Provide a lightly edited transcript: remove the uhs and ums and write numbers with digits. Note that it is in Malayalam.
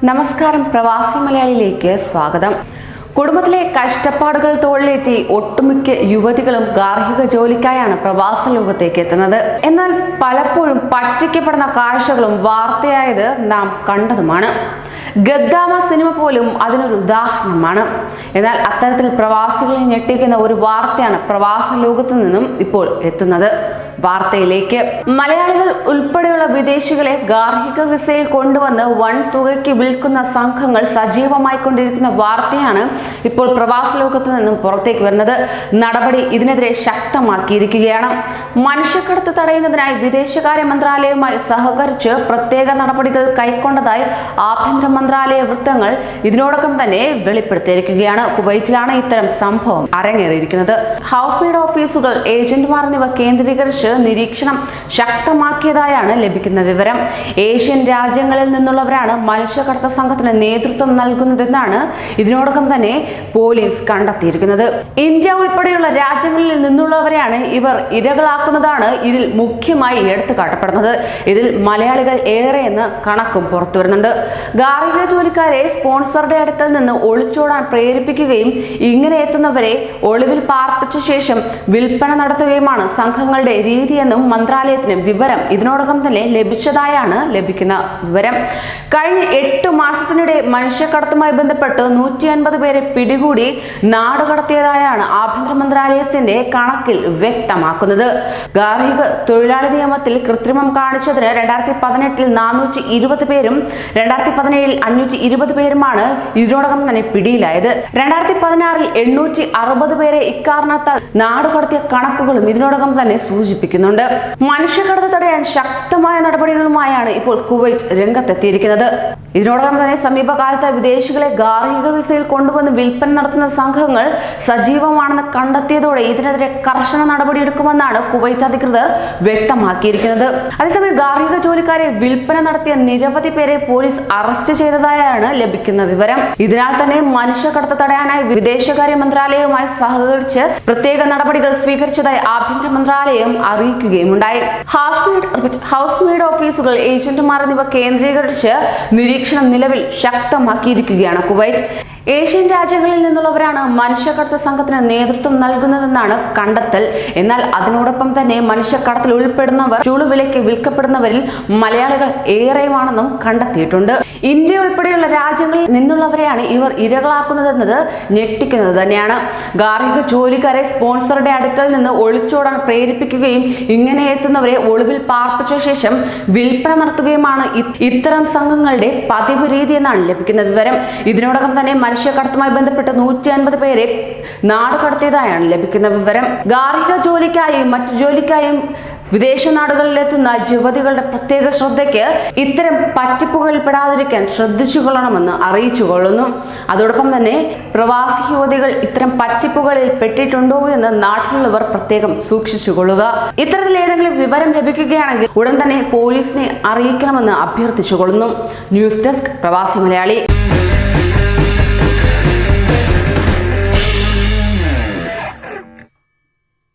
നമസ്കാരം, പ്രവാസി മലയാളിയിലേക്ക് സ്വാഗതം. കുടുംബത്തിലെ കഷ്ടപ്പാടുകൾ തോളിലേറ്റി ഒട്ടുമിക്ക യുവതികളും ഗാർഹിക ജോലിക്കായാണ് പ്രവാസ ലോകത്തേക്ക് എത്തുന്നത്. എന്നാൽ പലപ്പോഴും പറ്റിക്കപ്പെടുന്ന കാഴ്ചകളും വാർത്തയായത് നാം കണ്ടതുമാണ്. ഗദ്ദാമ സിനിമ പോലും അതിനൊരു ഉദാഹരണമാണ്. എന്നാൽ അത്തരത്തിൽ പ്രവാസികളെ ഞെട്ടിക്കുന്ന ഒരു വാർത്തയാണ് പ്രവാസ ലോകത്തു നിന്നും ഇപ്പോൾ എത്തുന്നത്. വാർത്തയിലേക്ക്, മലയാളികൾ ഉൾപ്പെടെയുള്ള വിദേശികളെ ഗാർഹിക വിസയിൽ കൊണ്ടുവന്ന് വൻ തുകയ്ക്ക് വിൽക്കുന്ന സംഘങ്ങൾ സജീവമായി കൊണ്ടിരിക്കുന്ന വാർത്തയാണ് ഇപ്പോൾ പ്രവാസ ലോകത്തു നിന്നും പുറത്തേക്ക് വരുന്നത്. നടപടി ഇതിനെതിരെ ശക്തമാക്കിയിരിക്കുകയാണ്. മനുഷ്യക്കടത്ത് തടയുന്നതിനായി വിദേശകാര്യ മന്ത്രാലയവുമായി സഹകരിച്ച് പ്രത്യേക നടപടികൾ കൈക്കൊണ്ടതായി ആഭ്യന്തര മന്ത്രാലയ വൃത്തങ്ങൾ ഇതിനോടകം തന്നെ വെളിപ്പെടുത്തിയിരിക്കുകയാണ്. കുവൈറ്റിലാണ് ഇത്തരം സംഭവം അരങ്ങേറിയിരിക്കുന്നത്. ഹൗസ് മെയ്ഡ് ഓഫീസുകൾ, ഏജന്റുമാർ എന്നിവ കേന്ദ്രീകരിച്ച് നിരീക്ഷണം ശക്തമാക്കിയതായാണ് ലഭിക്കുന്ന വിവരം. ഏഷ്യൻ രാജ്യങ്ങളിൽ നിന്നുള്ളവരാണ് മനുഷ്യക്കടത്ത് സംഘത്തിന് നേതൃത്വം നൽകുന്നതെന്നാണ് ഇതിനോടകം തന്നെ പോലീസ് കണ്ടെത്തിയിരിക്കുന്നത്. ഇന്ത്യ ഉൾപ്പെടെയുള്ള രാജ്യങ്ങളിൽ നിന്നുള്ളവരെയാണ് ഇവർ ഇരകളാക്കുന്നതാണ് ഇതിൽ മുഖ്യമായി എടുത്തു കാട്ടപ്പെടുന്നത്. ഇതിൽ മലയാളികൾ ഏറെയെന്ന് കണക്കും പുറത്തു വരുന്നുണ്ട്. ഗാർഹിക ജോലിക്കാരെ സ്പോൺസറുടെ അടുക്കൽ നിന്ന് ഒളിച്ചോടാൻ പ്രേരിപ്പിക്കുകയും ഇങ്ങനെ എത്തുന്നവരെ ഒളിവിൽ പാർപ്പിച്ച ശേഷം വിൽപ്പന നടത്തുകയുമാണ് സംഘങ്ങളുടെ രീതിയെന്നും മന്ത്രാലയത്തിന് വിവരം ഇതിനോടകം തന്നെ ലഭിച്ചതായാണ് ലഭിക്കുന്ന വിവരം. കഴിഞ്ഞ 8 മാസത്തിനിടെ മനുഷ്യക്കടത്തുമായി ബന്ധപ്പെട്ട് 150 പേരെ പിടികൂടി നാടുകടത്തിയതായാണ് ആഭ്യന്തര മന്ത്രാലയത്തിന്റെ കണക്കിൽ വ്യക്തമാക്കുന്നത്. ഗാർഹിക തൊഴിലാളി നിയമത്തിൽ കൃത്രിമം കാണിച്ചതിന് 2018 420 പേരും 2017 520 പേരുമാണ് ഇതിനോടകം തന്നെ പിടിയിലായത്. 2016 860 പേരെ ഇക്കാരണത്താൽ നാടുകടത്തിയ കണക്കുകളും ഇതിനോടകം തന്നെ സൂചിപ്പിക്കുന്നുണ്ട്. മനുഷ്യക്കടത്ത് തടയാൻ ശക്തമായ നടപടികളുമായാണ് ഇപ്പോൾ കുവൈറ്റ് രംഗത്തെത്തിയിരിക്കുന്നത്. ഇതിനോടകം തന്നെ സമീപകാലത്ത് വിദേശികളെ ഗാർഹിക വിസയിൽ കൊണ്ടുവന്ന് വിൽപ്പന നടത്തുന്ന സംഘങ്ങൾ സജീവമാണെന്ന് കണ്ടെത്തിയതോടെ ഇതിനെതിരെ കർശന നടപടിയെടുക്കുമെന്നാണ് കുവൈറ്റ് അധികൃതർ വ്യക്തമാക്കിയിരിക്കുന്നത്. അതേസമയം ഗാർഹിക ജോലിക്കാരെ വിൽപ്പന നടത്തിയ നിരവധി പേരെ പോലീസ് അറസ്റ്റ് ചെയ്തതായാണ് ലഭിക്കുന്ന വിവരം. ഇതിനാൽ തന്നെ മനുഷ്യക്കടത്ത് തടയാനായി വിദേശകാര്യ മന്ത്രാലയവുമായി സഹകരിച്ച് പ്രത്യേക നടപടികൾ സ്വീകരിച്ചതായി ആഭ്യന്തര മന്ത്രാലയം അറിയിക്കുകയുമുണ്ടായി. ഹൗസ് മെയ്ഡ് ഓഫീസുകൾ, ഏജന്റുമാർ എന്നിവ കേന്ദ്രീകരിച്ച് നിരീക്ഷണം നിലവിൽ ശക്തമാക്കിയിരിക്കുകയാണ് കുവൈറ്റ്. ഏഷ്യൻ രാജ്യങ്ങളിൽ നിന്നുള്ളവരാണ് മനുഷ്യക്കടത്ത് സംഘത്തിന് നേതൃത്വം നൽകുന്നതെന്നാണ് കണ്ടെത്തൽ. എന്നാൽ അതിനോടൊപ്പം തന്നെ മനുഷ്യക്കടത്തിൽ ഉൾപ്പെടുന്നവർ ചുളുവിലയ്ക്ക് വിൽക്കപ്പെടുന്നവരിൽ മലയാളികൾ ഏറെയുമാണെന്നും കണ്ടെത്തിയിട്ടുണ്ട്. ഇന്ത്യ ഉൾപ്പെടെയുള്ള രാജ്യങ്ങളിൽ നിന്നുള്ളവരെയാണ് ഇവർ ഇരകളാക്കുന്നതെന്നത് ഞെട്ടിക്കുന്നത് തന്നെയാണ്. ഗാർഹിക ജോലിക്കാരെ സ്പോൺസറുടെ അടുക്കൽ നിന്ന് ഒളിച്ചോടാൻ പ്രേരിപ്പിക്കുകയും ഇങ്ങനെ എത്തുന്നവരെ ഒളിവിൽ പാർപ്പിച്ച ശേഷം വിൽപ്പന നടത്തുകയുമാണ് ഇത്തരം സംഘങ്ങളുടെ പതിവ് രീതി എന്നാണ് ലഭിക്കുന്ന വിവരം. ഇതിനോടകം തന്നെ മനുഷ്യക്കടത്തുമായി ബന്ധപ്പെട്ട് 150 പേരെ നാടുകടത്തിയതായാണ് ലഭിക്കുന്ന വിവരം. ഗാർഹിക ജോലിക്കായും മറ്റു ജോലിക്കായും വിദേശ നാടുകളിലെത്തുന്ന യുവതികളുടെ പ്രത്യേക ശ്രദ്ധയ്ക്ക് ഇത്തരം പറ്റിപ്പുകളിൽ പെടാതിരിക്കാൻ ശ്രദ്ധിച്ചുകൊള്ളണമെന്ന് അറിയിച്ചുകൊള്ളുന്നു. അതോടൊപ്പം തന്നെ പ്രവാസി യുവതികൾ ഇത്തരം പറ്റിപ്പുകളിൽ പെട്ടിട്ടുണ്ടോ എന്ന് നാട്ടിലുള്ളവർ പ്രത്യേകം സൂക്ഷിച്ചുകൊള്ളുക. ഇത്തരത്തിൽ ഏതെങ്കിലും വിവരം ലഭിക്കുകയാണെങ്കിൽ ഉടൻ തന്നെ പോലീസിനെ അറിയിക്കണമെന്ന് അഭ്യർത്ഥിച്ചുകൊള്ളുന്നു. ന്യൂസ് ഡെസ്ക്, പ്രവാസി മലയാളി.